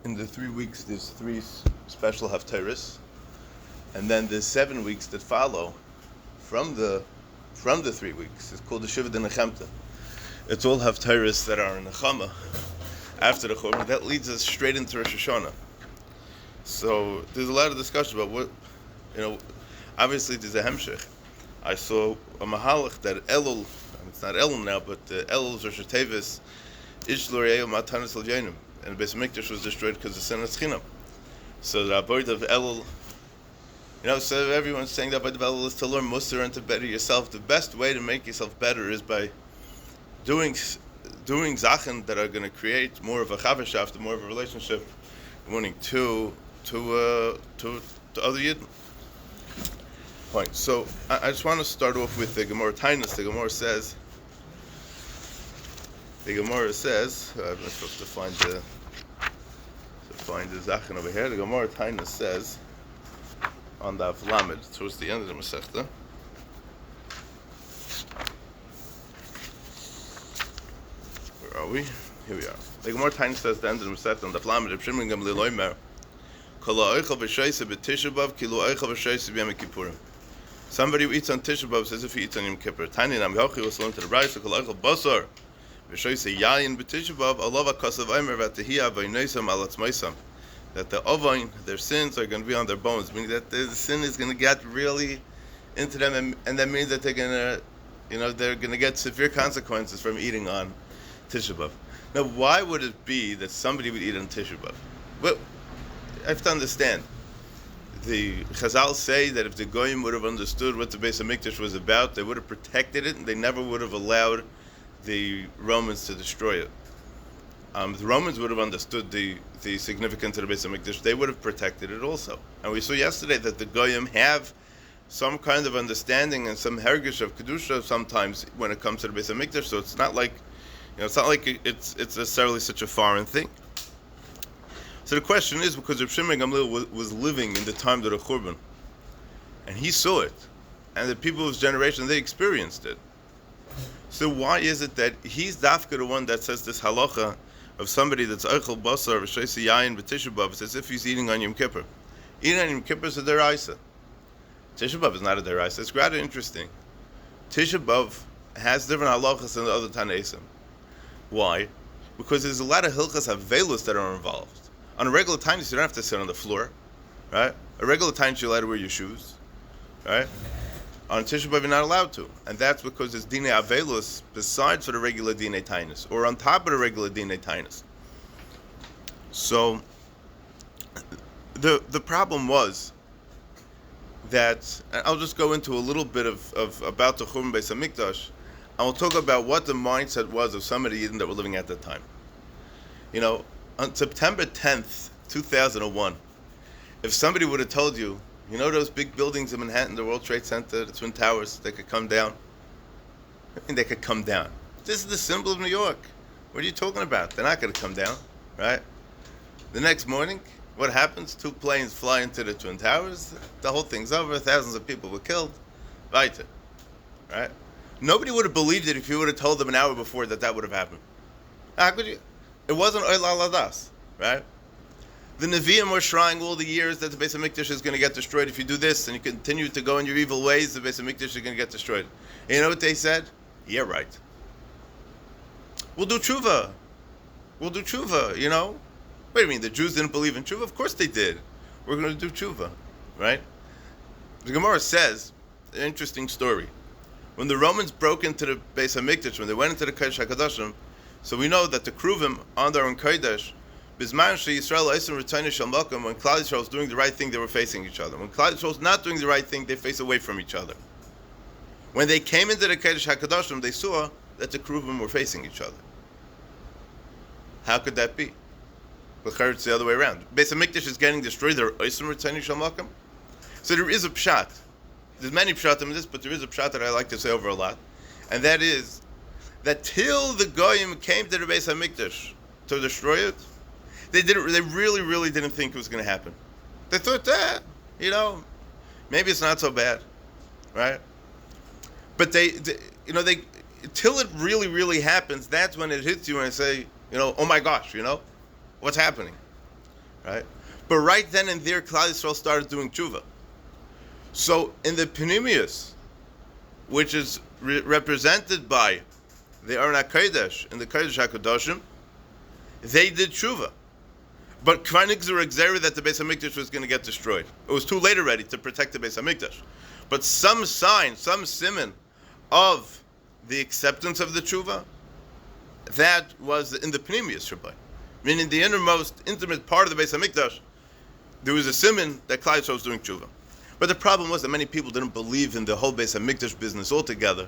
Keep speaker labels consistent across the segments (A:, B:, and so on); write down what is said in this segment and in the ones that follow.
A: in the 3 weeks, there's 3 special haftarahs, and then the 7 weeks that follow from the 3 weeks. It's called the Shiva de Nechemta. It's all haftarahs that are in Nechama after the Churban. That leads us straight into Rosh Hashanah. So there's a lot of discussion about what, obviously there's a hemshech. I saw a mahalach that Elul, it's not Elul now, but Elul's Rosh Hashanah Ish L'Re'eu Matanis L'Yenim, and the Beis HaMikdash was destroyed because of sin chinam. So the avoid of Elul, so everyone's saying that by the Elul is to learn Musar and to better yourself. The best way to make yourself better is by doing zachen that are going to create more of a chavashaft, more of a relationship, wanting to other Yidden. Point. So I just want to start off with the Gemara Tainus. The Gemara says, I'm supposed to find the zachen over here. The Gemara Tainus says on the Avlamed towards the end of the Masechta. Where are we? Here we are. The Gemara Tainus says at the end of the Masechta on the Avlamed. Reb Shimon Gamliel Omer, Kol ha'oichel v'shoyse b'Tisha B'Av ki lo oichel v'shoyse b'Yom Kippurim. Somebody who eats on Tisha B'Av says if he eats on Yom Kippur. Tani nam yochi was learned to the Brayso Kol ha'oichel basar v'shoyse yayin b'Tisha B'Av alav ha'kasav Omer v'atehiyah v'yneisam al atzmaisam. That the ovain, their sins are going to be on their bones, meaning that the sin is going to get really into them, and that means that they're going to get severe consequences from eating on Tisha B'Av. Now, why would it be that somebody would eat on Tisha B'Av? Well, I have to understand. The Chazal say that if the Goyim would have understood what the Beis HaMikdash was about, they would have protected it, and they never would have allowed the Romans to destroy it. The Romans would have understood the significance of the Beis HaMikdash. They would have protected it also. And we saw yesterday that the Goyim have some kind of understanding and some hergish of Kedusha sometimes when it comes to the Beis HaMikdash. So it's not like, it's necessarily such a foreign thing. So the question is, because Reb Shimon Gamliel was living in the time of the Churban, and he saw it, and the people of his generation, they experienced it. So why is it that he's dafka the one that says this halacha of somebody that's oichel basar v'shoyse yayin b'Tisha B'Av? It's as if he's eating on Yom Kippur. Eating on Yom Kippur is a deraisa. Tisha B'Av is not a deraisa. It's rather interesting. Tisha B'Av has different halachas than the other Tanaisim. Why? Because there's a lot of hilchas avelus that are involved. On a regular time, you don't have to sit on the floor, right? A regular time, you're allowed to wear your shoes, right? On Tisha B'Av, you're not allowed to. And that's because it's Dinei Avelus besides for the regular Dinei Tainus, or on top of the regular Dinei Tainus. So, the problem was that, and I'll just go into a little bit of about the Churban Beis HaMikdash, and we'll talk about what the mindset was of some of the Yidden that were living at that time. On September 10th, 2001, if somebody would have told you, those big buildings in Manhattan, the World Trade Center, the Twin Towers, they could come down? They could come down. This is the symbol of New York. What are you talking about? They're not going to come down, right? The next morning, what happens? 2 planes fly into the Twin Towers. The whole thing's over. Thousands of people were killed. Weiter, right? Nobody would have believed it if you would have told them an hour before that would have happened. How could you? It wasn't Oil Aladas, right? The Nevi'im were shrying all the years that the Beis HaMikdash is going to get destroyed. If you do this and you continue to go in your evil ways, the Beis HaMikdash is going to get destroyed. And you know what they said? Yeah, right. We'll do tshuva. Wait a minute, the Jews didn't believe in tshuva? Of course they did. We're going to do tshuva, right? The Gemara says, an interesting story. When the Romans broke into the Beis HaMikdash, when they went into the Kodesh HaKadoshim, so we know that the Kruvim on their own Kodesh, Bisman Yisrael Eisem Retayne Shel Malkum, when Klal Yisrael was doing the right thing, they were facing each other. When Klal Yisrael was not doing the right thing, they faced away from each other. When they came into the Kodesh HaKadoshim, they saw that the Kruvim were facing each other. How could that be? B'char, it's the other way around. Beis HaMikdash is getting destroyed, they're Eisem Retayne Shel Malkum. So there is a pshat. There's many pshatim in this, but there is a pshat that I like to say over a lot, and that is that till the Goyim came to the Beis HaMikdash to destroy it, they really, really didn't think it was going to happen. They thought that, maybe it's not so bad, right? But they till it really, really happens, that's when it hits you and say, oh my gosh, what's happening? right? But right then and there, Klal Yisrael started doing tshuva. So in the Pneumius, which is represented by the Aron HaKodesh and the Kodesh HaKadoshim, they did tshuva. But Kvar Nigzer Gzera that the Beis HaMikdash was going to get destroyed. It was too late already to protect the Beis HaMikdash. But some sign, some siman of the acceptance of the tshuva, that was in the Pneumius, Rabbi. Meaning the innermost, intimate part of the Beis HaMikdash, there was a siman that Klal Yisrael was doing tshuva. But the problem was that many people didn't believe in the whole Beis HaMikdash business altogether.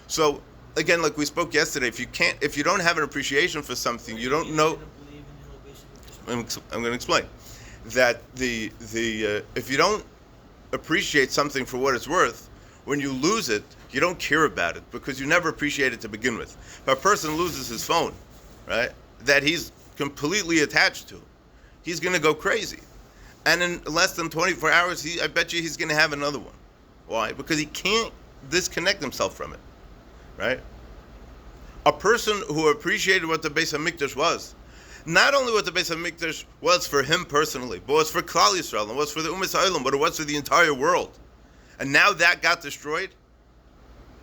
A: So, again, like we spoke yesterday, if you don't have an appreciation for something, you don't know. I'm going to explain that if you don't appreciate something for what it's worth, when you lose it, you don't care about it because you never appreciate it to begin with. If a person loses his phone, right, that he's completely attached to, he's going to go crazy. And in less than 24 hours, I bet you he's going to have another one. Why? Because he can't disconnect himself from it, right? A person who appreciated what the Beis HaMikdash was, not only what the Beis HaMikdash was for him personally, but was for Klal Yisrael, and was for the Ummah Ha'olam, but it was for the entire world. And now that got destroyed,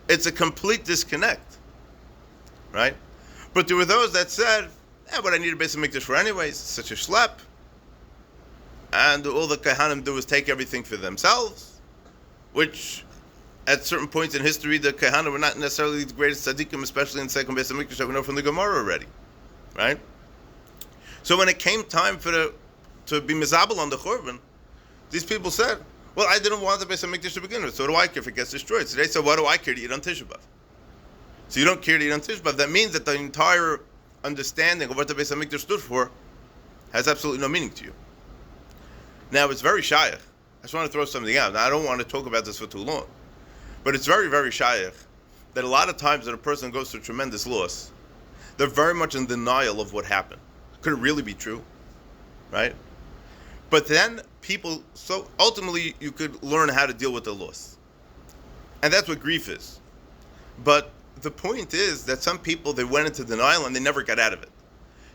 A: it's a complete disconnect, right? But there were those that said, what I need a Beis HaMikdash for anyways, it's such a schlep. And all the Kahanim do is take everything for themselves, which at certain points in history, the Kahanim were not necessarily the greatest tzaddikim, especially in the second Beis HaMikdash that we know from the Gemara already, right? So when it came time to be mizabel on the Chorban, these people said, well, I didn't want the Beis HaMikdash to begin with, so do I care if it gets destroyed? So they said, what do I care to eat on Tisha B'Av? So you don't care to eat on Tisha B'Av. That means that the entire understanding of what the Beis HaMikdash stood for has absolutely no meaning to you. Now, it's very shayach. I just want to throw something out. Now, I don't want to talk about this for too long. But it's very, very shayach that a lot of times that a person goes through tremendous loss, they're very much in denial of what happened. Could it really be true? Right? But then people, so ultimately you could learn how to deal with the loss. And that's what grief is. But the point is that some people, they went into denial and they never got out of it.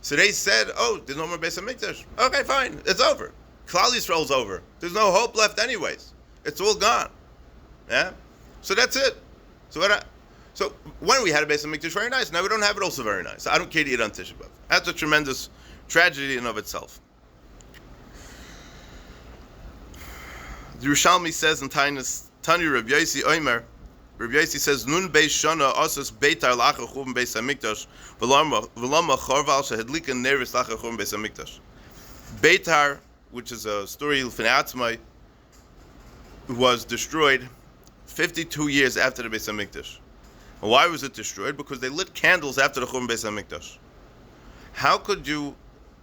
A: So they said, oh, there's no more Beis HaMikdash. Okay, fine, it's over. Klal Yisrael's over. There's no hope left anyways. It's all gone. Yeah? So that's it. So when we had a Beis HaMikdash, very nice. Now we don't have it, also very nice. I don't care to eat on Tisha B'Av. That's a tremendous tragedy in of itself. The Yerushalmi says in Tanya Rabbi Yossi Omer, Rabbi Yossi says, Nun Beis Shana Asos Beitar Lacha Churban Beis HaMikdash V'lama Chorval Shehedlika Neris Lacha Churban Beis HaMikdash. Beitar, which is a story L'Fnei was destroyed 52 years after the Beis HaMikdash. And why was it destroyed? Because they lit candles after the Churban Beis HaMikdash. How could you,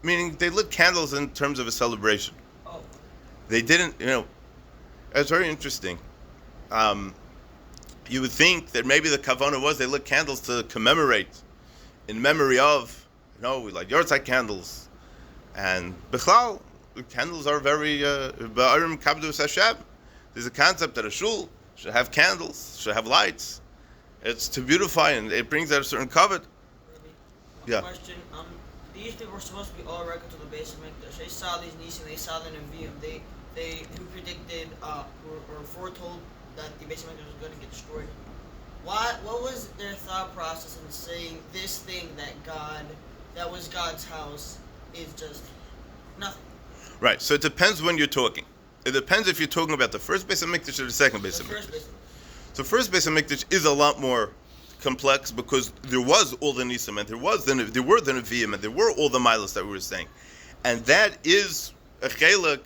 A: meaning they lit candles in terms of a celebration. Oh. They didn't, it's very interesting. You would think that maybe the kavanah was they lit candles to commemorate in memory of, we light Yortzeit candles. And Bichlal, candles are very, Ba'arim Kabdus Hashem. There's a concept that a shul should have candles, should have lights. It's to beautify and it brings out a certain covet. Yeah.
B: Question. These people were supposed to be all record to the Beis HaMikdash. They saw these Nisim, they saw the Nevi'im. They who predicted or foretold that the Beis HaMikdash was going to get destroyed. What was their thought process in saying this thing that was God's house is just nothing?
A: Right. So it depends when you're talking. It depends if you're talking about the first Beis HaMikdash or the second Beis HaMikdash. So first Beis HaMikdash is a lot more complex because there was all the Nisim and there were the Nevi'im and there were all the Milos that we were saying. And that is a chelik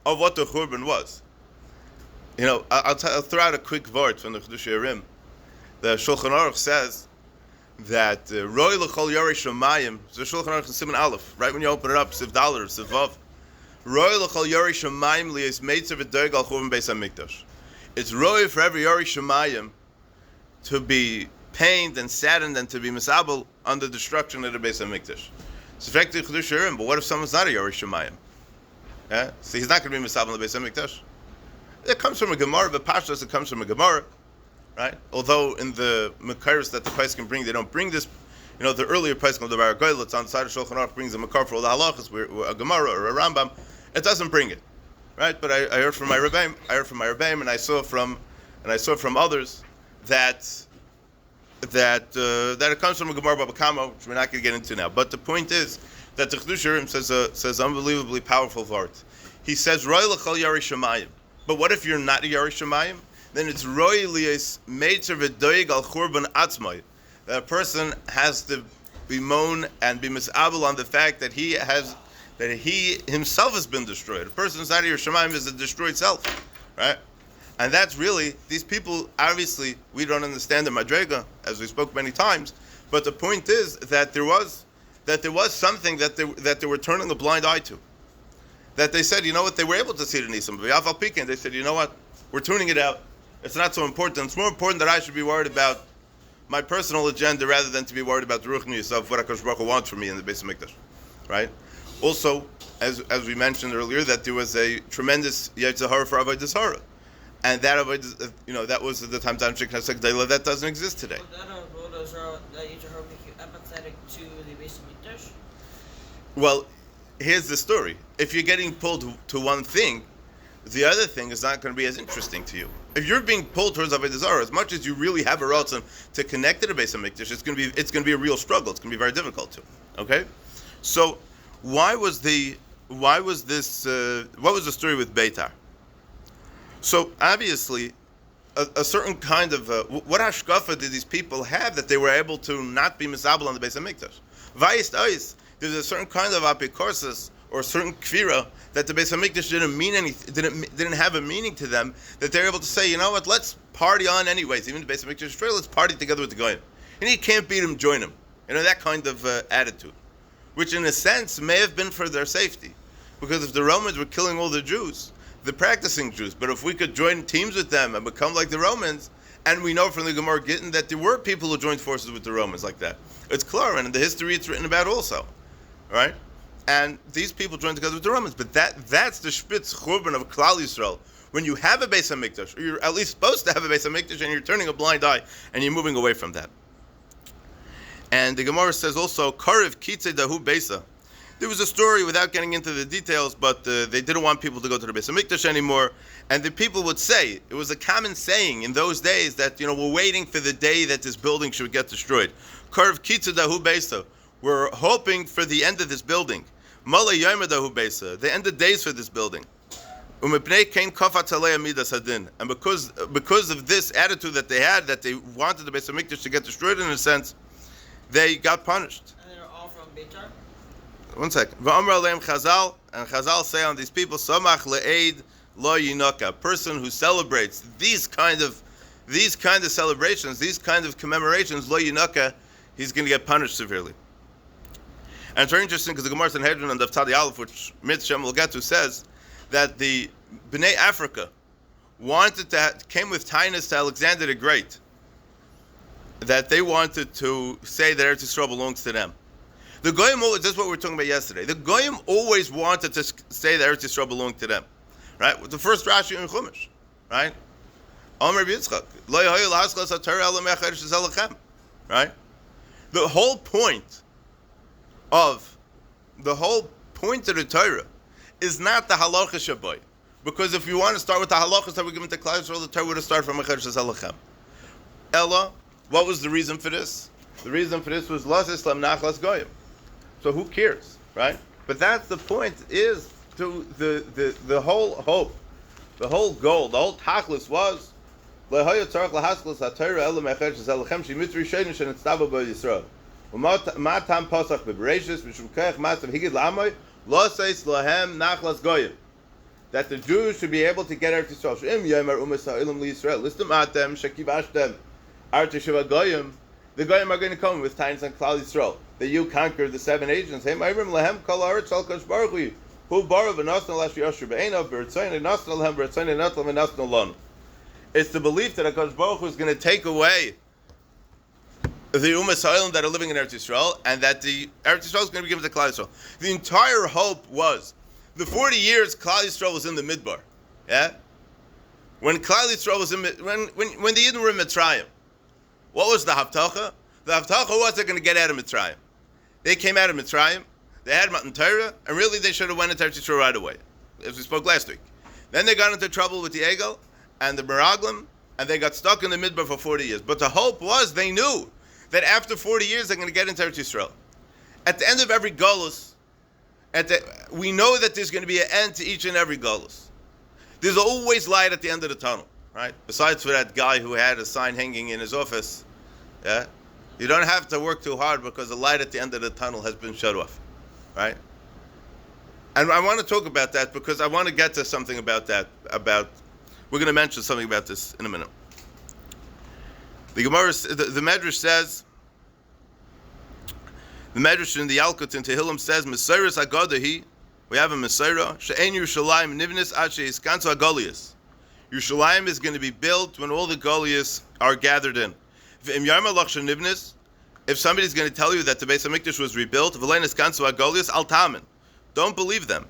A: of what the Churban was. I'll throw out a quick word from the Chedush Yerim. The Shulchan Aruch says that Roi l'chol yorei shamayim, the Shulchan Aruch is Siman Aleph, right when you open it up, Siv Daler, Siv Vav. Roi l'chol yorei shamayim liyis meitzer v'doig al Churban Beis HaMikdash. It's Roi for every yorei shamayim to be pained and saddened and to be misabel on the destruction of the Beis HaMikdash. It's effectively Chedush Yerim, but what if someone's not a yorei shamayim? Yeah? So he's not going to be misabel on the Beis HaMikdash. It comes from a Gemara, but Pashtas it comes from a Gemara, right? Although in the Mekayros that the Pais can bring, they don't bring this the earlier Pesach of the Bar Goyl, it's on the side of Shulchan Aruch, brings a makar for all the halachas, where a Gemara or a Rambam, it doesn't bring it, right? But I heard from my Rebbeim, and I saw from others that it comes from a Gemara Baba Kama, which we're not going to get into now. But the point is that the Chedush says unbelievably powerful word. He says, Roy l'chol yari shamayim. But what if you're not a yari shamayim? Then it's Roy li'es meitzer v'doig al churban atzmai. That a person has to bemoan and be misabel on the fact that he himself has been destroyed. A person who's not a yari shamayim is a destroyed self, right? And that's really, these people, obviously, we don't understand the Madrega, as we spoke many times, but the point is that there was something that they were turning a blind eye to. That they said, you know what, they were able to see the Nisim, but they said, you know what, we're tuning it out. It's not so important. It's more important that I should be worried about my personal agenda rather than to be worried about the Ruchnius of what HaKadosh Baruch Hu wants from me in the Beis HaMikdash. Right? Also, as we mentioned earlier, that there was a tremendous Yetzer Hara for Avodas Hara. And that was at the time that doesn't exist today.
B: That Yetzer Hara make you empathetic to the Beis HaMikdash?
A: Well, here's the story. If you're getting pulled to one thing, the other thing is not going to be as interesting to you. If you're being pulled towards Avodah Zarah, as much as you really have a ratzon to connect to the Beis HaMikdash, it's going to be a real struggle. It's going to be very difficult to. Okay, so what was the story with Beitar? So obviously, a certain kind of what hashkafa did these people have that they were able to not be misabel on the Beis HaMikdash? Vayist ois, there's a certain kind of apikorsis or a certain kfira that the Beis HaMikdash didn't have a meaning to them, that they're able to say, you know what, let's party on anyways. Even the Beis HaMikdash is let's party together with the goyim. And you can't beat him, join him. That kind of attitude, which in a sense may have been for their safety, because if the Romans were killing all the Jews, the practicing Jews, but if we could join teams with them and become like the Romans, and we know from the Gemara Gittin that there were people who joined forces with the Romans like that. It's clear, and in the history it's written about also, right? And these people joined together with the Romans, but that's the Spitz Churban of Klal Yisrael. When you have a Beis HaMikdash, or you're at least supposed to have a Beis HaMikdash, and you're turning a blind eye, and you're moving away from that. And the Gemara says also, Karev Kitzei Dahu Beisa. There was a story, without getting into the details, but they didn't want people to go to the Beis HaMikdash anymore. And the people would say, it was a common saying in those days that, we're waiting for the day that this building should get destroyed. Karev Kitzei Dahu Beisa. We're hoping for the end of this building. Mala Yom Dahu Beisa. The end of days for this building. And because of this attitude that they had, that they wanted the Beis HaMikdash to get destroyed in a sense, they got punished.
B: And they're all from Beitar?
A: One second. V'amar aleim Chazal, and Chazal say on these people, Samach le'eid lo yinoka. A person who celebrates these kind of celebrations, these kind of commemorations, lo yinoka, he's going to get punished severely. And it's very interesting because the Gemara Sanhedrin and the Tzadi Aleph, which Mitzvah will get to, says that the Bnei Africa came with tinus to Alexander the Great, that they wanted to say that Eretz Yisrael belongs to them. The Goyim, this is what we were talking about yesterday. The Goyim always wanted to say that Eretz Yisrael belonged to them, right? With the first Rashi in Chumash, right? Omer Yitzchak, Lo Yehoyu L'Haskos HaTorah Ela Me'ach Eretz Yisrael Lechem, right? The whole point of the Torah is not the halacha shaboy, because if you want to start with the halachas that we're given to Klal Yisrael, the Torah would have started from Eretz Yisrael Lechem. Ella, what was the reason for this? The reason for this was Las Islam Nachlas Goyim. So who cares, right? But that's the point, is to the whole hope, the whole goal, the whole tachlis was Lehoya Tzarech Lahaskos HaTorah Ela Me'ach Eretz Yisrael Lechem Shemitzri Shein Shenitztava Bo Yisrael Matam Pasach Bebereshis Mishum Kech Masav Higid La'amoy Lo Seis Lahem Nachlas Goyim, that the Jews should be able to get Eretz Yisrael. She'im Yomer Umas Ha'ilam L'Yisrael Listum Atem Shekivashtem Arta Shiva Goyim. The Goyim are going to come with Tainus and Klal Yisrael, that you conquer the seven agents. Hey, Ma'ivrim Lahem Kol Haaretz Al Kosh Baruch Hu Hu Baruch V'Nasna Lash Yosher Be'enav B'Ritzayin V'Nasna Lahem B'Ritzayin V'Nasna V'Nasna Lon. It's the belief that HaKadosh Baruch Hu is going to take away the Umas Ha'olam that are living in Eretz Yisrael, and that the Eretz Yisrael is going to be given to Klal Yisrael. The entire hope was the 40 years Klal Yisrael was in the Midbar. Yeah, when Klal Yisrael was when the Yidden were in Mitzrayim, what was the Haftacha? The Avtacha was they're going to get out of Mitzrayim. They came out of Mitzrayim, they had Matan Torah, and really they should have went into Eretz Yisrael right away, as we spoke last week. Then they got into trouble with the Egel and the Meraglim, and they got stuck in the Midbar for 40 years. But the hope was, they knew that after 40 years they're going to get into Eretz Yisrael. At the end of every Golus, we know that there's going to be an end to each and every Golus. There's always light at the end of the tunnel, right? Besides for that guy who had a sign hanging in his office, yeah? You don't have to work too hard because the light at the end of the tunnel has been shut off, right? And I want to talk about that because I want to get to something about that. We're going to mention something about this in a minute. The Gemara, the Medrash says, the Medrash in the Yalkut in Tehillim says, Mesiras Agadahi, we have a Mesira, She'en Yerushalayim Nivnis Ad She'iskansu Agolias. Yerushalayim is going to be built when all the Golias are gathered in. If somebody's going to tell you that the Beis HaMikdash was rebuilt, don't believe them.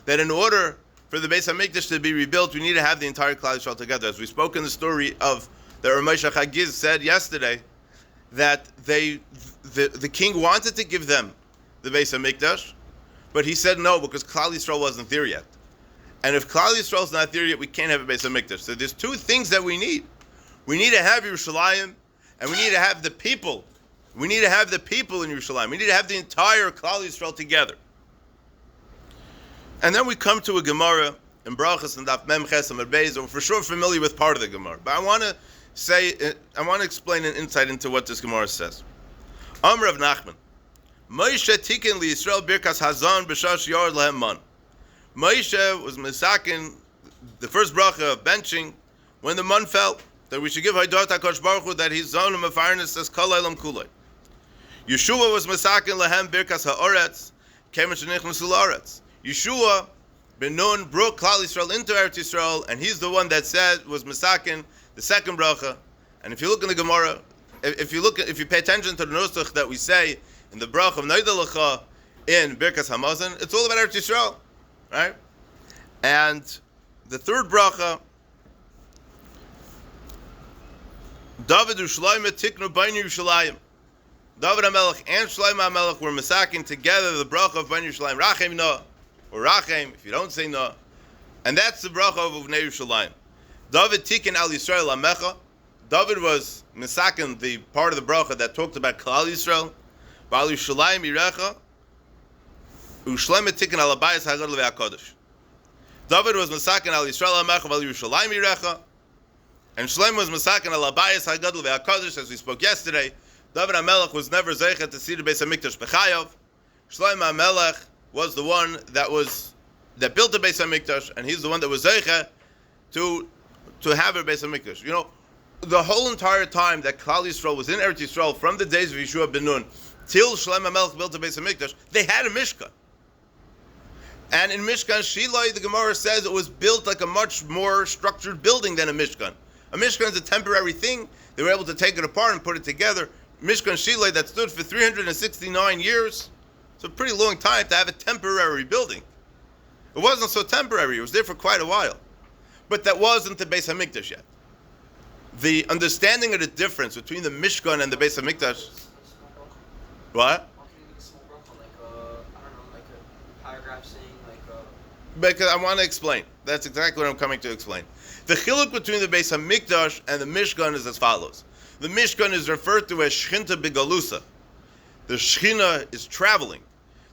A: That in order for the Beis HaMikdash to be rebuilt, we need to have the entire Klal Yisrael together. As we spoke in the story of the Ramosha Chagiz said yesterday, that the king wanted to give them the Beis HaMikdash, but he said no because Klal Yisrael wasn't there yet. And if Klal Yisrael is not there yet, we can't have a Beis HaMikdash. So there's two things that we need. We need to have Yerushalayim, and we need to have the people. We need to have the people in Yerushalayim. We need to have the entire Klal Yisrael together. And then we come to a Gemara in Brachas and Daf Mem Ches Amud Beis. We're for sure familiar with part of the Gemara, but I want to explain an insight into what this Gemara says. Amr Rav Nachman, Moshe tiken li Yisrael birkas hazon b'shash yard lahem man. Moshe was misakin the first bracha of benching when the man fell, that we should give Haidat HaKadosh Baruch Hu that his zon of afarnus says kol elam kulay. Yeshua was misakin lahem birkas ha'oretz kemen shenichnasu la'oretz. Yeshua ben Nun brought Klal Yisrael into Eretz Yisrael, and he's the one that said was misakin the second bracha. And if you look in the Gemara, if you pay attention to the nusach that we say in the bracha of Neidalacha in Birkas Hamazon, it's all about Eretz Yisrael. Right? And the third bracha, David Ushlayim Tiknu Bain Yerushalayim. David HaMelech and Shlomo HaMelech were masaking together the bracha of Bain Yerushalayim. Rachem no, or Rachem, if you don't say no. And that's the bracha of Uvnei Yerushalayim. David Tikin Al Yisrael Amecha. David was masaking the part of the bracha that talked about Klal Yisrael. Ba'al Yerushalayim Yirecha. Ushlayim Tikin Al Abayis Hagad Levei HaKodesh. David was masakin Al Yisrael Amecha Al Yerushalayim Yirecha. And Shlomo was masakin Al Abayis Hagad Levei HaKodesh, as we spoke yesterday. David HaMelech was never zeichet to see the Beis HaMikdash B'chayav. Shlomo HaMelech was the one that built the Beis HaMikdash, and he's the one that was zeichet to have a Beis HaMikdash. You know, the whole entire time that Klal Yisrael was in Eretz Yisrael, from the days of Yeshua ben Nun till Shlomo HaMelech built the Beis HaMikdash, they had a Mishkan. And in Mishkan Shilai, the Gemara says it was built like a much more structured building than a Mishkan. A Mishkan is a temporary thing. They were able to take it apart and put it together. Mishkan Shilai that stood for 369 years. It's a pretty long time to have a temporary building. It wasn't so temporary. It was there for quite a while. But that wasn't the Beis HaMikdash yet. The understanding of the difference between the Mishkan and the Beis HaMikdash. What? Because I want to explain. That's exactly what I'm coming to explain. The chiluk between the Beis HaMikdash and the Mishkan is as follows. The Mishkan is referred to as Shchinta Begalusa. The Shechina is traveling.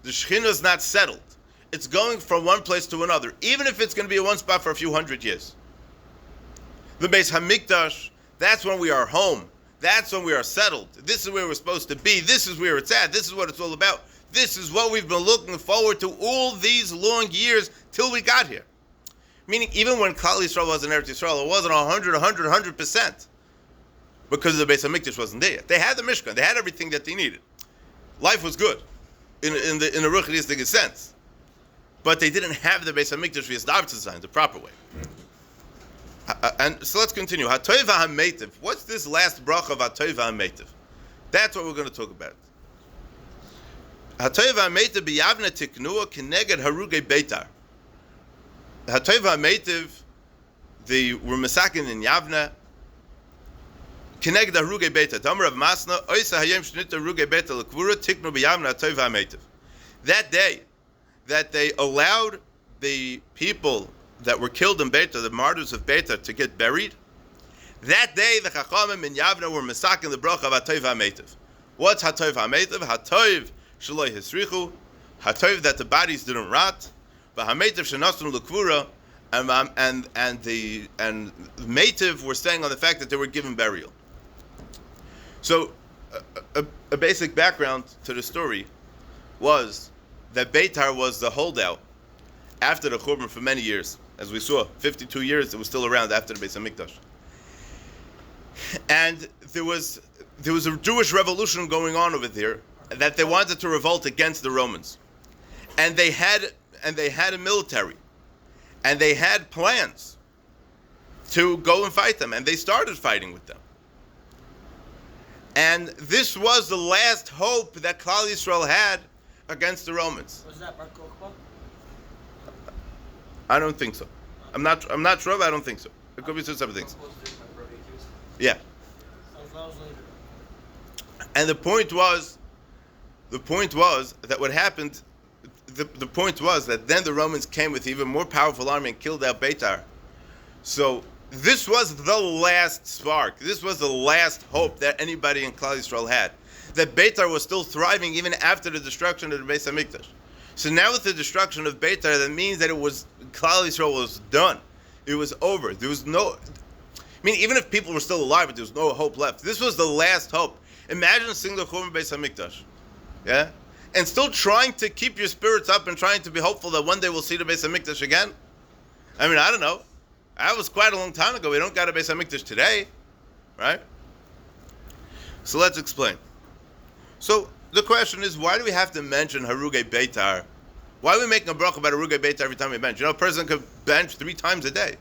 A: The Shechina is not settled. It's going from one place to another, even if it's going to be in one spot for a few hundred years. The Beis HaMikdash, that's when we are home. That's when we are settled. This is where we're supposed to be. This is where it's at. This is what it's all about. This is what we've been looking forward to all these long years till we got here. Meaning, even when Klal Yisrael was in Eretz Yisrael, it wasn't 100%. Because the Beis HaMikdash wasn't there yet. They had the Mishkan. They had everything that they needed. Life was good in the Ruchnistic sense. But they didn't have the Beis HaMikdash v'yasdav design the proper way. And so let's continue. HaToiv HaMeitiv. What's this last bracha of HaToiv HaMeitiv? That's what we're going to talk about. HaToiv HaMeitiv b'yavne tiknua k'neged harugei beitar. HaToiv HaMeitiv, we're masakin in Yavne, Kineged haruge beta. Tamer of Masna. Oisa hayem shnit haruge beta lekvura tiknu b'yamna toiv ha'metiv. That day, that they allowed the people that were killed in Beta, the martyrs of Beta, to get buried. That day, the Chachamim in Yavna were misaking the bracha of Hatov HaMeitiv. What's Hatov HaMeitiv? Hatov shaloi hisrichu. Hatov that the bodies didn't rot. VaHaMeitiv shenasnu lekvura, and the Meitiv were staying on the fact that they were given burial. So, a basic background to the story was that Beitar was the holdout after the Churban for many years. As we saw, 52 years it was still around after the Beis HaMikdash. And there was a Jewish revolution going on over there that they wanted to revolt against the Romans. And they had a military. And they had plans to go and fight them. And they started fighting with them. And this was the last hope that Klal Yisrael had against the Romans.
B: Was that Bar Kokhba?
A: I don't think so. I'm not sure, but I don't think so. It could be two separate things. Yeah. And the point was that what happened. The point was that then the Romans came with even more powerful army and killed out Beitar. So this was the last spark. This was the last hope that anybody in Klal Yisrael had. That Beitar was still thriving even after the destruction of the Beis HaMikdash. So now with the destruction of Beitar, that means that Klal Yisrael was done. It was over. There was no... even if people were still alive, but there was no hope left. This was the last hope. Imagine seeing the Churban Beis HaMikdash. Yeah? And still trying to keep your spirits up and trying to be hopeful that one day we'll see the Beis HaMikdash again. I don't know. That was quite a long time ago. We don't got a Beis HaMikdash today. Right? So let's explain. So the question is, why do we have to mention Haruge Beitar? Why are we making a bracha about Haruge Beitar every time we bench? A person could bench 3 times a day.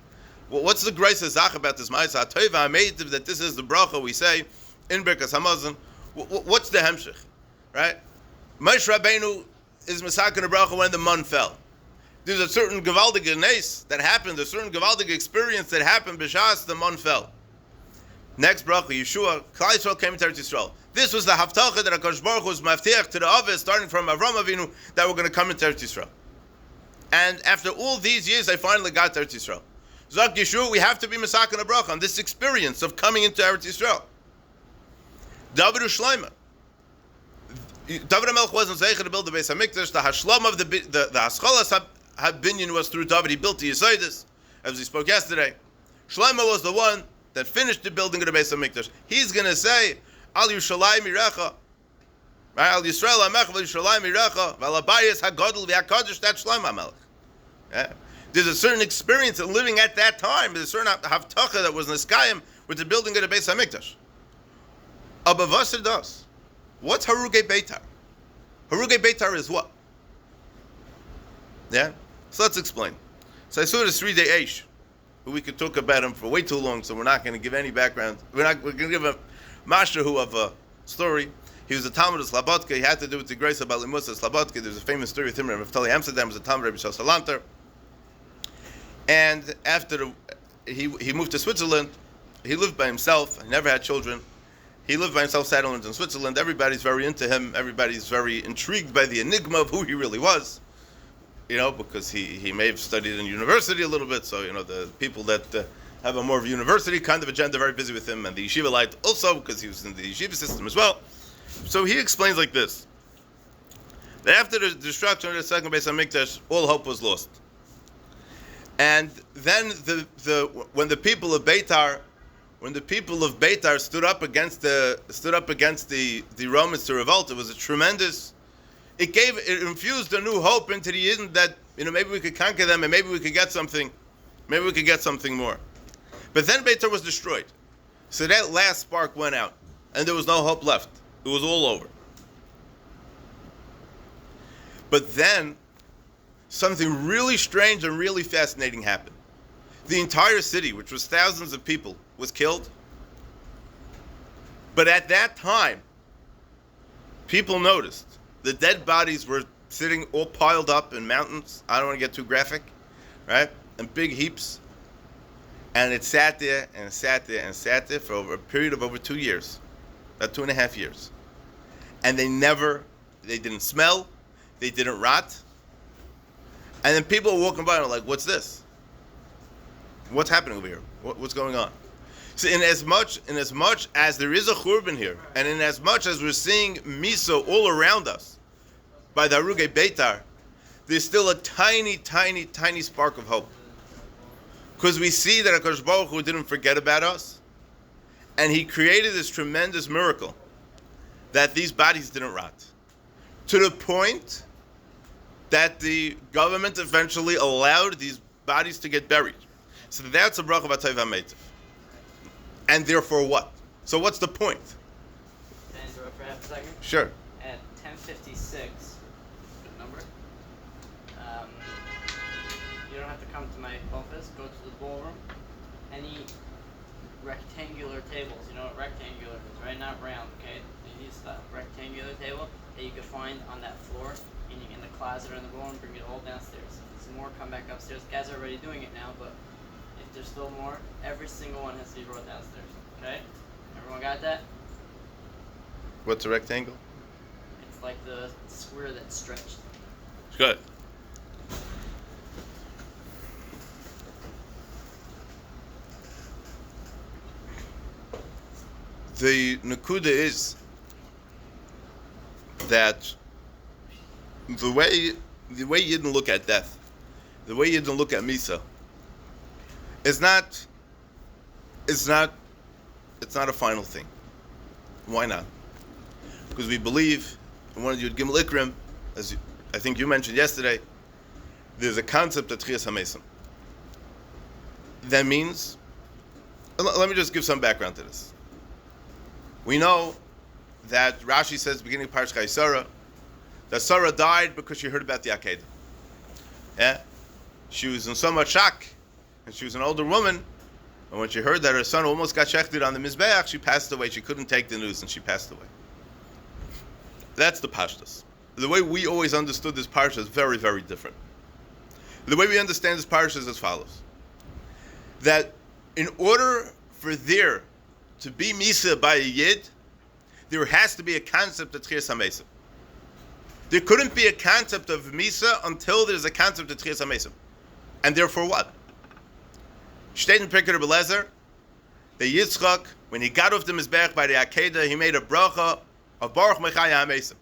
A: Well, what's the grace of Zach about this Ma'aseh HaTov HaMeitiv, that this is the bracha we say in Birkas Hamazon? What's the hemshich? Right? Moshe Rabbeinu is Mesakin a bracha when the mun fell. There's a certain Gevaldige Nes that happened, a certain Gevaldige experience that happened b'shas the mun fell. Next bracha, Yeshua, Klal Yisrael came into Eretz Yisrael. This was the haftacha that HaKadosh Baruch Hu was maftiach to the Avos, starting from Avram Avinu, that we're going to come into Eretz Yisrael. And after all these years, they finally got to Eretz Yisrael. Zak Yeshua, we have to be Mesakin a bracha on this experience of coming into Eretz Yisrael. David Shlomo. David HaMelech wasn't zeicher to build the Beis HaMikdash. The hashlam of the haschalas habinyan was through David. He built the Yesodis, as we spoke yesterday. Shlomo was the one that finished the building of the Beis HaMikdash. He's going to say, Al Yushalayim Irecha, Al Yisrael HaMech, Al Yushalayim Irecha, Val Abayis HaGodel V'HaKadosh, that's Shlomo HaMelech. Yeah. There's a certain experience of living at that time. There's a certain haftacha that was Neskayim with the building of the Beis HaMikdash. Abavasir does. What's Haruge Beitar? Haruge Beitar is what? Yeah? So let's explain. So I saw this 3-day Eish, who we could talk about him for way too long, so we're not going to give any background. We're going to give a mashahu of a story. He was a Talmud of Slabodka. He had to do with the grace of Balimus of Slabodka. There's a famous story with him in Naftali Amsterdam. Was a Talmud Rebbe Shal Salanter. And after he moved to Switzerland, he lived by himself. He never had children. He lived by himself, settled in Switzerland. Everybody's very into him. Everybody's very intrigued by the enigma of who he really was. Because he may have studied in university a little bit. So, the people that have a more of a university kind of agenda, very busy with him. And the yeshiva light also, because he was in the yeshiva system as well. So he explains like this. That after the destruction of the second Beis HaMikdash, all hope was lost. And then when the people of Beitar stood up against the Romans to revolt, it was a tremendous. It infused a new hope into the Yidden that maybe we could conquer them and maybe we could get something more. But then Beitar was destroyed, so that last spark went out, and there was no hope left. It was all over. But then something really strange and really fascinating happened. The entire city, which was thousands of people, was killed. But at that time, people noticed the dead bodies were sitting all piled up in mountains. I don't want to get too graphic, right? In big heaps. And it sat there and sat there and sat there for over a period of over 2 years, about 2.5 years. And they didn't smell, they didn't rot. And then people were walking by and were like, what's this? What's happening over here? What's going on? So in as much as there is a Khurban here, and in as much as we're seeing Misa all around us, by the Haruge Beitar, there's still a tiny, tiny, tiny spark of hope. Because we see that HaKadosh Baruch Hu didn't forget about us, and He created this tremendous miracle that these bodies didn't rot. To the point that the government eventually allowed these bodies to get buried. So that's a bracha v'tayv ha'metiv. And therefore what? So what's the point?
C: Can I interrupt for half a second?
A: Sure.
C: At 10:56, good number. You don't have to come to my office. Go to the ballroom. Any rectangular tables, you know what rectangular is, right? Not round, okay? Any style rectangular table that you can find on that floor, meaning in the closet or in the ballroom. Bring it all downstairs. If there's more, come back upstairs. Guys are already doing it now, but if there's still more, every single one has to be brought downstairs. Okay? Everyone got that?
A: What's a rectangle?
C: It's like the square that's stretched.
A: Good. The Nakuda is that the way you didn't look at death, the way you didn't look at Misa, it's not a final thing. Why not? Because we believe in one of the Yud Gimel Ikrim, as I think you mentioned yesterday, there's a concept of Vatchias HaMesim. That means, let me just give some background to this. We know that Rashi says, beginning of Parshas Sarah, that Sarah died because she heard about the Akedah. Yeah? She was in so much shock, and she was an older woman, and when she heard that her son almost got shechted on the Mizbeach, she passed away. She couldn't take the news, and she passed away. That's the Pashtus. The way we always understood this parsha is very, very different. The way we understand this parsha is as follows. That in order for there to be Misa by a Yid, there has to be a concept of Vatchias HaMesim. There couldn't be a concept of Misa until there's a concept of Vatchias HaMesim. And therefore what? Steht in Pirkei Rebbe Lezer, the Yitzchak, when he got off the Mizbeach by the Akedah, he made a bracha of Baruch Mechaya HaMesim.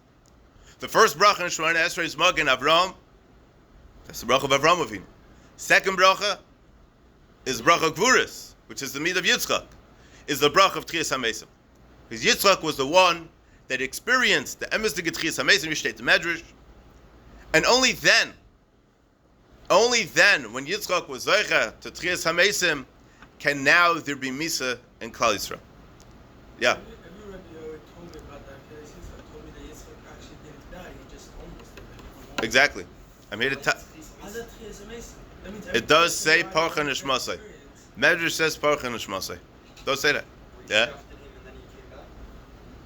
A: The first bracha in Shemona Esrei is Magen Avram. That's the bracha of Avram Avinu. Second bracha is bracha Gvuris, which is the meat of Yitzchak, is the bracha of Vatchias HaMesim. Because Yitzchak was the one that experienced the emes de Vatchias HaMesim, you state the Medrash, and only then, when Yitzchak was Zoicha to Vatchias HaMesim, can now there be Misa in Klal Yisrael. Yeah.
D: Every Rebbe told me about that case. He told me that Yitzchak actually didn't die. He just almost died.
A: Exactly. I'm here to tell.
D: How's that Vatchias HaMesim? That means
A: It does say
D: every person
A: Parcha
D: died
A: Nishmasei.
D: experience.
A: Medrash says Parcha Nishmasei. Does say that. Yeah.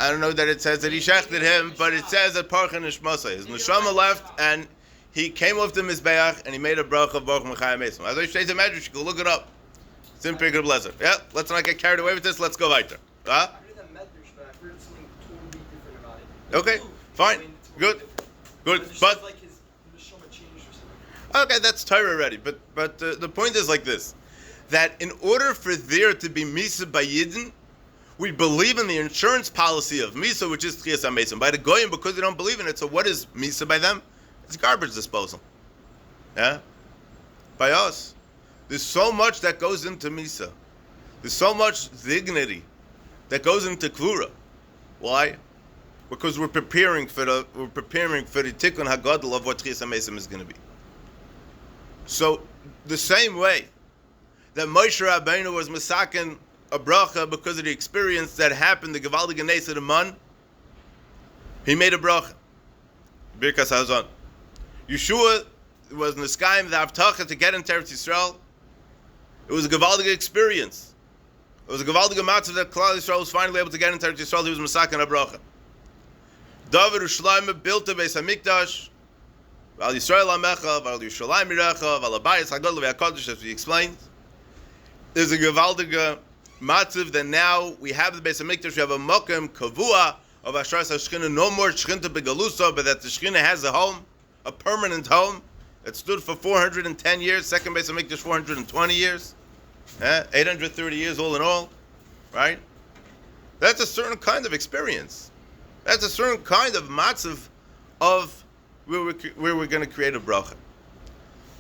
A: I don't know that it says that he shechted him, but it says that Parcha Nishmasei. His neshama left, and he came off the Mizbeach, and he made a bracha of Baruch Mechaya HaMesim. As I say to Medrash, you can look it up. It's in Pirkei Rebbe Lezer. Yeah, let's not get carried away with this. Let's go weiter. Huh?
E: I heard that Medrash, but I've heard something totally different about it.
A: Okay, fine, good, good.
E: Medrash
A: But
E: says, like his neshama changed or something.
A: okay, that's Torah already. But the point is like this: that in order for there to be Misa by Yidden, we believe in the insurance policy of Misa, which is Vatchias HaMesim. By the Goyim, because they don't believe in it, so what is Misa by them? It's garbage disposal. Yeah? By us, there's so much that goes into Misa. There's so much dignity that goes into Kvura. Why? Because we're preparing for the Tikkun HaGadol of what Vatchias HaMesim is going to be. So, the same way that Moshe Rabbeinu was Masakin a bracha because of the experience that happened, the Gevaldige Nes of the Man, he made a bracha. Birkas Hazon. Yeshua was Niskayim the Avtacha to get into Eretz Yisrael. It was a Gevaldige experience. It was a Gevaldige matzah that Klal Yisrael was finally able to get into Eretz Yisrael. He was Masakin a bracha. David Ushlayim built the Beis HaMikdash. Val Yisrael HaMecha, Val Yerushalayim Yirecha, Val Abayis HaGadol V'HaKadosh, as we explained. there's a gewaldige matziv that now we have the Beis Hamikdash, we have a mokem kavua of Ashras HaShechina, no more Shechinta Begalusa, but that the Shechina has a home, a permanent home, that stood for 410 years, second Beis Hamikdash 420 years, 830 years all in all, right? That's a certain kind of experience. That's a certain kind of matziv of where we're going to create a bracha.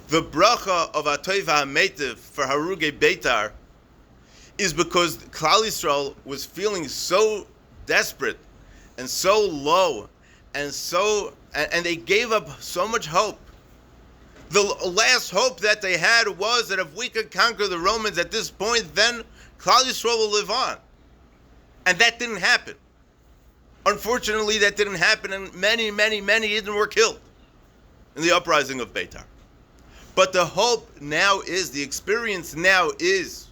A: The bracha of Atoiva HaMeitiv for Haruge Beitar is because Klal Yisrael was feeling so desperate and so low and they gave up so much hope. The last hope that they had was that if we could conquer the Romans at this point, then Klal Yisrael will live on. And that didn't happen. Unfortunately, that didn't happen, and many Yidden were killed in the uprising of Beitar. But the hope now is, the experience now is,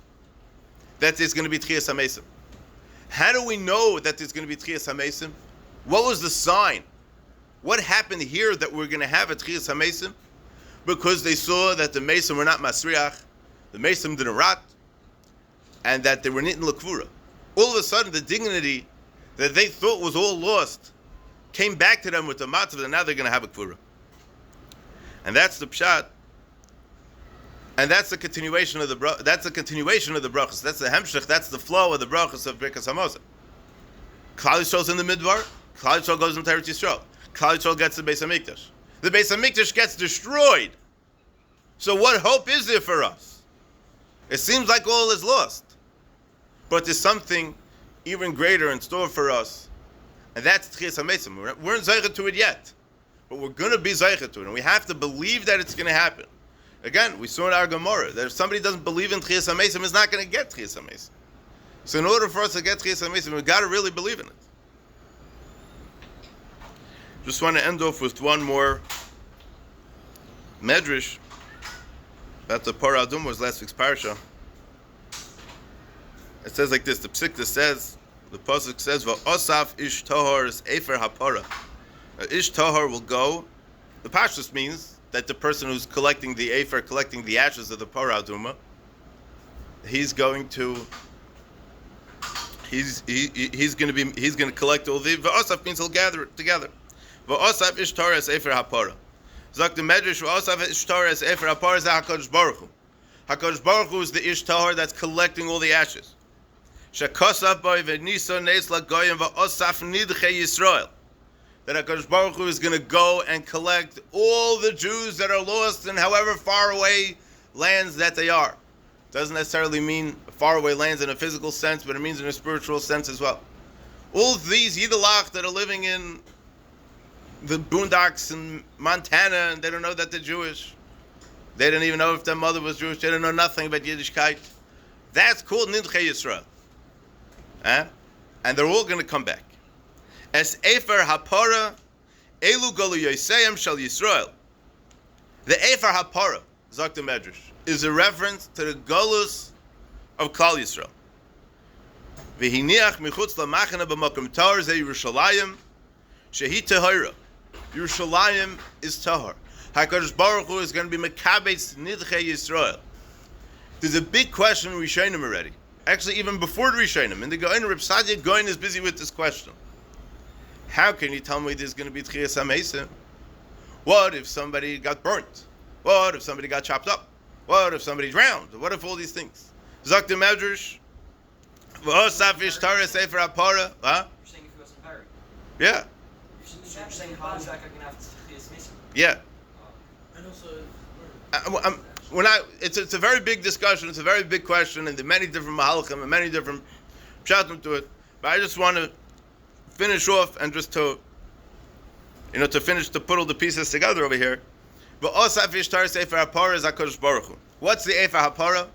A: that there's going to be Tchias HaMesim. How do we know that there's going to be Tchias HaMesim? What was the sign? What happened here that we're going to have a Tchias HaMesim? Because they saw that the Mesim were not Masriach, the Mesim didn't rot, and that they were Nitin L'Kvura. All of a sudden, the dignity that they thought was all lost came back to them with the matzav, and now they're going to have a Kvura. And that's the Pshat. And that's the continuation of the brachas. That's the hemshech. That's the flow of the brachas of Birkas Hamazon. Klal Yisrael's in the midbar. Klal Yisrael goes into Eretz Yisrael. Klal Yisrael gets the Beis Hamikdash. The Beis Hamikdash gets destroyed. So what hope is there for us? It seems like all is lost, but there's something even greater in store for us, and that's Tchias HaMesim. We're in Zeicha to it yet, but we're going to be Zeicha to it, and we have to believe that it's going to happen. Again, we saw in our Gemara that if somebody doesn't believe in Tchias HaMesim, he's not going to get Tchias HaMesim. So in order for us to get Tchias HaMesim, we've got to really believe in it. Just want to end off with one more medrash about the Parah Adum was last week's parasha. It says like this: the Psikta says, the pasuk says, "Va'osaf ish tahor is efer hapara." Ish tahor will go. The pashtus means that the person who's collecting the efer, collecting the ashes of the Parah Aduma, he's going to collect all the. Va'osaf means he'll gather it together. Va'osaf ish tahor is efer hapara. Zok the Medrash, va'osaf ish tahor is efer hapara is HaKadosh Baruch Hu. HaKadosh Baruch Hu is the ish tahor that's collecting all the ashes. That HaKadosh Baruch Hu is going to go and collect all the Jews that are lost in however far away lands that they are. Doesn't necessarily mean far away lands in a physical sense, but it means in a spiritual sense as well. All of these Yiddelach that are living in the boondocks in Montana, and they don't know that they're Jewish. They don't even know if their mother was Jewish. They don't know nothing about Yiddishkeit. That's called Nidchei Yisrael. And they're all going to come back. As Efer Hapara, Elu Golu Yoseyim Shal Yisrael. The Efer Hapara, Zok the Medrash, is a reference to the Golus of Klal Yisrael. V'hiniach michutz lamachana b'makom tahor ze Yerushalayim shehi tahora. Yerushalayim is tahor. HaKadosh Baruch Hu is going to be Mekabetz Nidchei Yisrael. There's a big question we Rishonim already. Actually, even before the Rishonim, in the Goin, Reb Sadia Goin is busy with this question. How can you tell me there's going to be Tchias HaMesim? What if somebody got burnt? What if somebody got chopped up? What if somebody drowned? What if all these things? Zok the Medrash, v'osaf ishtara sefer hapara. Huh?
E: You're saying if he wasn't buried.
A: Yeah.
E: You're saying how is that going to have Tchias HaMesim?
A: Yeah.
D: And also,
A: It's a very big discussion. It's a very big question, and there are many different mahalchim and many different pshatim to it. But I just want to finish off and just to put all the pieces together over here. What's the Efer Hapara?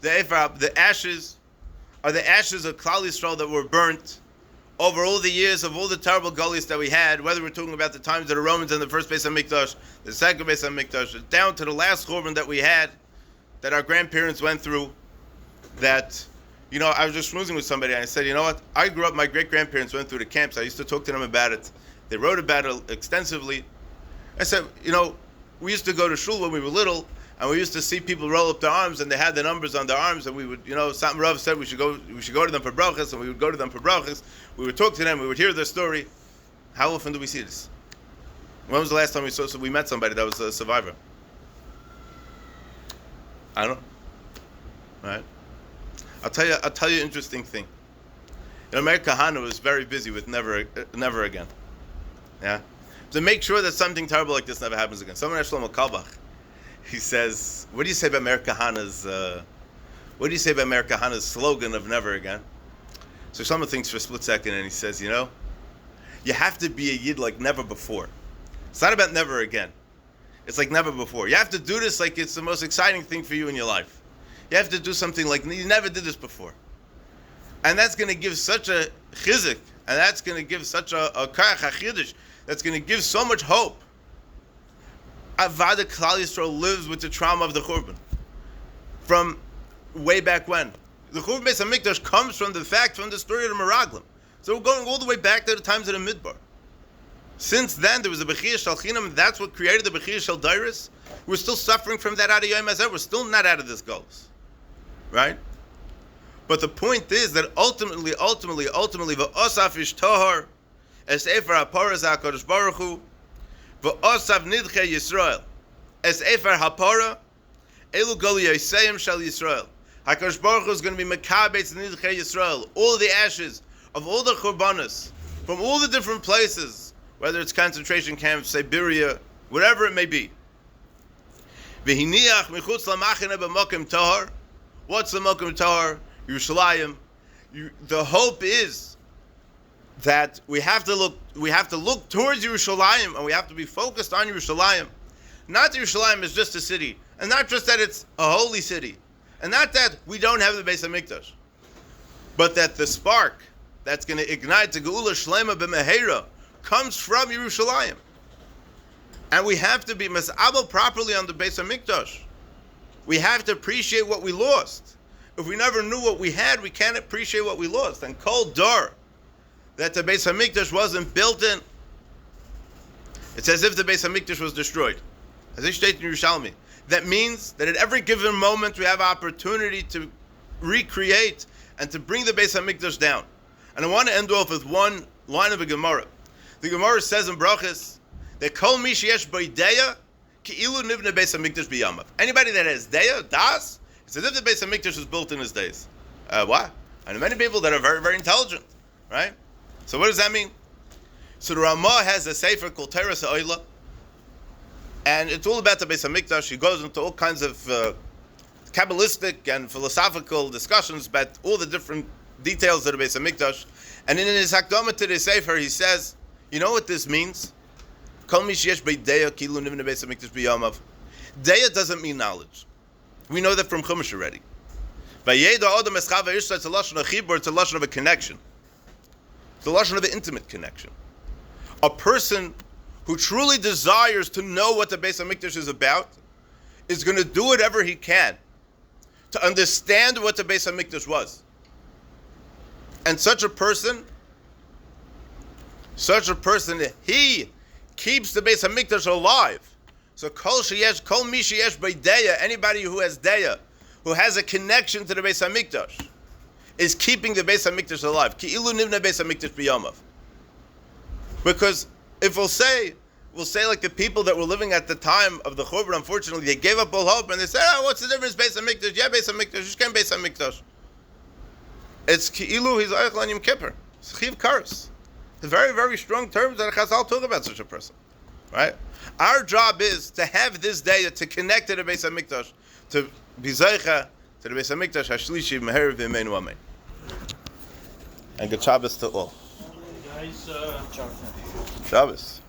A: The ashes are the ashes of Klal Yisrael that were burnt over all the years of all the terrible gullies that we had, whether we're talking about the times of the Romans and the first Beis Hamikdash, the second Beis Hamikdash, down to the last Chorban that we had, that our grandparents went through, that, I was just schmoozing with somebody, and I said, you know what, I grew up, my great-grandparents went through the camps, I used to talk to them about it, they wrote about it extensively. I said, we used to go to shul when we were little, And we used to see people roll up their arms, and they had the numbers on their arms, and we would, Satan Rav said we should go to them for brachas, and we would go to them for brachas. We would talk to them, we would hear their story. How often do we see this? When was the last time we met somebody that was a survivor? I don't know. Right? I'll tell you an interesting thing. America Kahana was very busy with never again. Yeah? To make sure that something terrible like this never happens again. Someone asked Shlomo Kalbach, he says, what do you say about Meir Kahana's slogan of never again? So Shlomo thinks for a split second and he says, you have to be a Yid like never before. It's not about never again. It's like never before. You have to do this like it's the most exciting thing for you in your life. You have to do something like you never did this before. And that's going to give such a chizik, and that's going to give such a karach hachidish, that's going to give so much hope. Avada Klal Yisrael lives with the trauma of the Khurban. From way back when. The Khurban Beis HaMikdash comes from the story of the Meraglim. So we're going all the way back to the times of the Midbar. Since then, there was a Bechiyah Shel Chinam, and that's what created the Bechiyah Shel Dairis. We're still suffering from that out of Yom HaZeh. We're still not out of this Golus. Right? But the point is that ultimately, v'osaf ish tohar, es efer hapara za HaKadosh Baruch Hu, v'osaf nidche Yisrael, es efer hapara, elu gol yoseyim shel Yisrael. HaKadosh Baruch Hu is going to be mekabetz nidche Yisrael, all the ashes of all the Churbanos, from all the different places, whether it's concentration camps, Siberia, whatever it may be. V'hiniach michutz lamachane b'mokim tohar. What's the mokim tohar? Yerushalayim. The hope is that we have to look towards Yerushalayim, and we have to be focused on Yerushalayim. Not that Yerushalayim is just a city, and not just that it's a holy city, and not that we don't have the Beis HaMikdash, but that the spark that's going to ignite the Geula Shlema b'Mehera comes from Yerushalayim. And we have to be mas'abel properly on the Beis HaMikdash. We have to appreciate what we lost. If we never knew what we had, we can't appreciate what we lost. And Kol Dor, that the Beis HaMikdash wasn't built in, it's as if the Beis HaMikdash was destroyed. As it states in Yerushalmi. That means that at every given moment we have opportunity to recreate and to bring the Beis HaMikdash down. And I want to end off with one line of a Gemara. The Gemara says in Brachas that Kol Mi Sheyesh Bo Ideya Ki'ilu Nivne Beis HaMikdash B'Yamav. Anybody that has Deya, Das, it's as if the Beis HaMikdash was built in his days. Why? I know many people that are very, very intelligent, right? So what does that mean? So the Ramah has a sefer called Teres Ha'oila, and it's all about the Beis HaMikdash. He goes into all kinds of Kabbalistic and philosophical discussions about all the different details of the Beis HaMikdash. And in his Hakdama to the sefer, he says, you know what this means? Kol mi sheyesh b'deya ki'ilu nivne Beis HaMikdash b'yamav. Deya doesn't mean knowledge. We know that from Chumash already. Vayeda Adam Eschava Yishla, it's a lashon of chibur, it's a lashon of a connection. It's a lashon of an intimate connection. A person who truly desires to know what the Beis HaMikdash is about is going to do whatever he can to understand what the Beis HaMikdash was. And such a person, he keeps the Beis HaMikdash alive. So kol mi sheyesh b'deya, anybody who has deya, who has a connection to the Beis HaMikdash, is keeping the Beis HaMikdash alive. Ki'ilu nivne Beis HaMikdash b'yamav. Because if we'll say like the people that were living at the time of the Khurban, unfortunately, they gave up all hope and they said, what's the difference, Beis HaMikdash? Yeah, Beis HaMikdash, you can't Beis HaMikdash. It's Ki'ilu, he's Eichel and Yom Kippur. It's Chiv Karas. The very, very strong terms that Chazal talk about such a person. Right? Our job is to have this day to connect to the Beis HaMikdash, to be Zeicha to the Beis HaMikdash, Hashlishi, Meher v'Imeinu Amen. And good Shabbos to all.
F: Guys,
A: Shabbos.